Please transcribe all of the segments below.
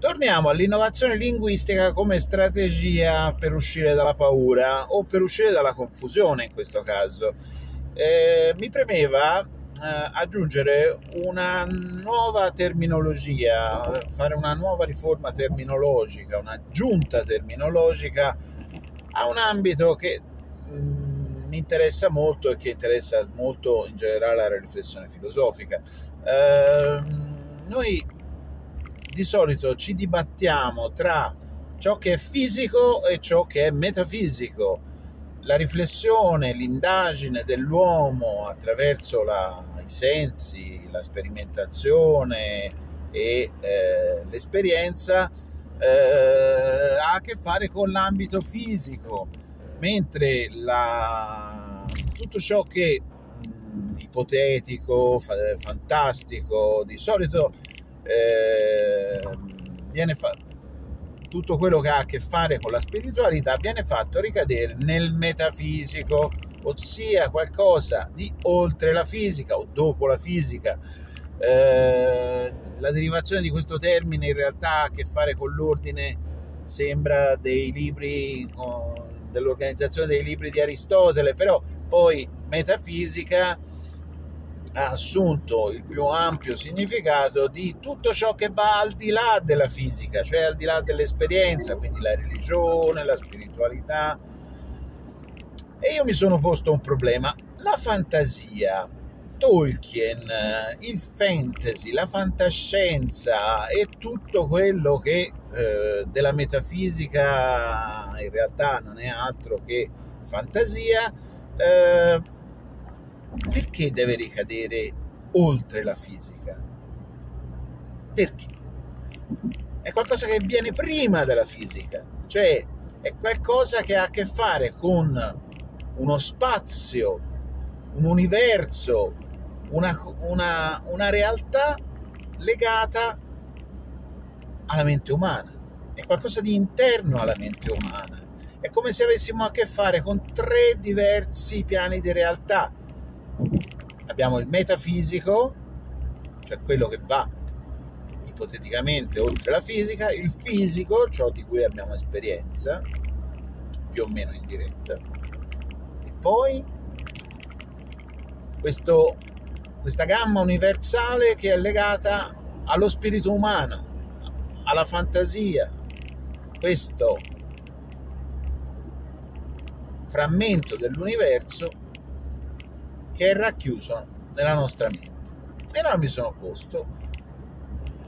Torniamo all'innovazione linguistica come strategia per uscire dalla paura o per uscire dalla confusione in questo caso. Mi premeva aggiungere una nuova terminologia, fare una nuova riforma terminologica, un'aggiunta terminologica a un ambito che mi interessa molto e che interessa molto in generale la riflessione filosofica. Noi di solito ci dibattiamo tra ciò che è fisico e ciò che è metafisico. La riflessione, l'indagine dell'uomo attraverso i sensi, la sperimentazione e l'esperienza ha a che fare con l'ambito fisico, mentre tutto ciò che ipotetico, fantastico, di solito tutto quello che ha a che fare con la spiritualità viene fatto ricadere nel metafisico, ossia qualcosa di oltre la fisica o dopo la fisica. La derivazione di questo termine in realtà ha a che fare con l'ordine, sembra, dei libri, dell'organizzazione dei libri di Aristotele, però poi metafisica ha assunto il più ampio significato di tutto ciò che va al di là della fisica, cioè al di là dell'esperienza, quindi la religione, la spiritualità. E io mi sono posto un problema: la fantasia, Tolkien, il fantasy, la fantascienza e tutto quello che della metafisica in realtà non è altro che fantasia, perché deve ricadere oltre la fisica? Perché? È qualcosa che viene prima della fisica, cioè è qualcosa che ha a che fare con uno spazio, un universo, una realtà legata alla mente umana, è qualcosa di interno alla mente umana, è come se avessimo a che fare con tre diversi piani di realtà. Abbiamo il metafisico, cioè quello che va ipoteticamente oltre la fisica, il fisico, ciò di cui abbiamo esperienza, più o meno indiretta, e poi questa gamma universale che è legata allo spirito umano, alla fantasia, questo frammento dell'universo che è racchiuso nella nostra mente. E allora mi sono posto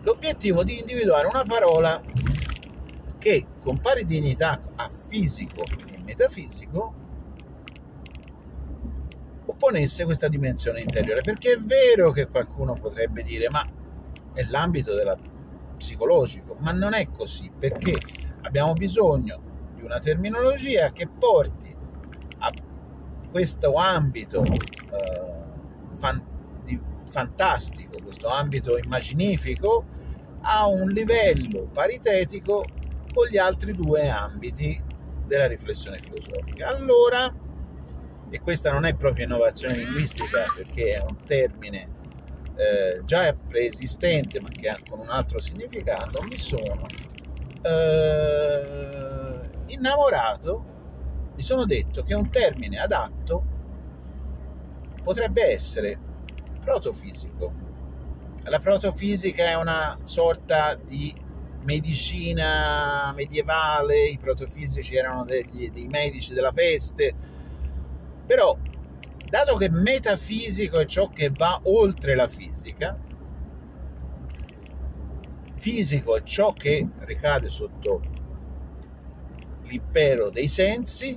l'obiettivo di individuare una parola che con pari dignità a fisico e metafisico opponesse questa dimensione interiore, perché è vero che qualcuno potrebbe dire ma è l'ambito della psicologico, ma non è così, perché abbiamo bisogno di una terminologia che porti a questo ambito fantastico, questo ambito immaginifico a un livello paritetico con gli altri due ambiti della riflessione filosofica. Allora, e questa non è proprio innovazione linguistica perché è un termine già preesistente ma che ha con un altro significato, mi sono innamorato, mi sono detto che un termine adatto potrebbe essere protofisico. La protofisica è una sorta di medicina medievale, i protofisici erano dei medici della peste, però dato che metafisico è ciò che va oltre la fisica, fisico è ciò che ricade sotto l'impero dei sensi,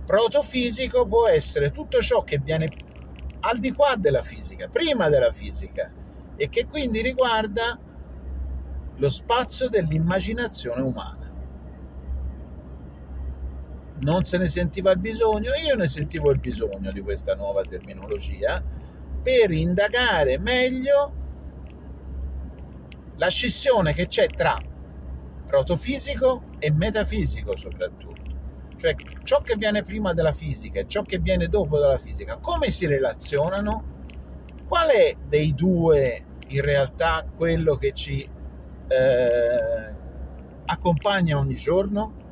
protofisico può essere tutto ciò che viene al di qua della fisica, prima della fisica, e che quindi riguarda lo spazio dell'immaginazione umana. Non se ne sentiva il bisogno, io ne sentivo il bisogno di questa nuova terminologia per indagare meglio la scissione che c'è tra protofisico e metafisico soprattutto, cioè ciò che viene prima della fisica e ciò che viene dopo della fisica, come si relazionano, qual è dei due in realtà quello che ci accompagna ogni giorno.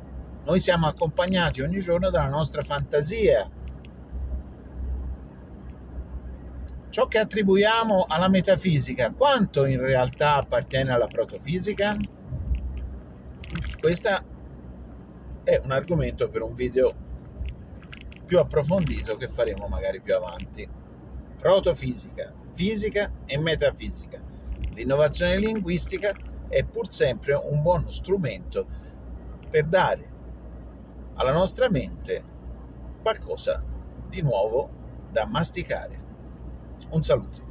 Noi siamo accompagnati ogni giorno dalla nostra fantasia. Ciò che attribuiamo alla metafisica, quanto in realtà appartiene alla protofisica? Questo è un argomento per un video più approfondito che faremo magari più avanti. Protofisica, fisica e metafisica. L'innovazione linguistica è pur sempre un buono strumento per dare alla nostra mente qualcosa di nuovo da masticare. Un saluto.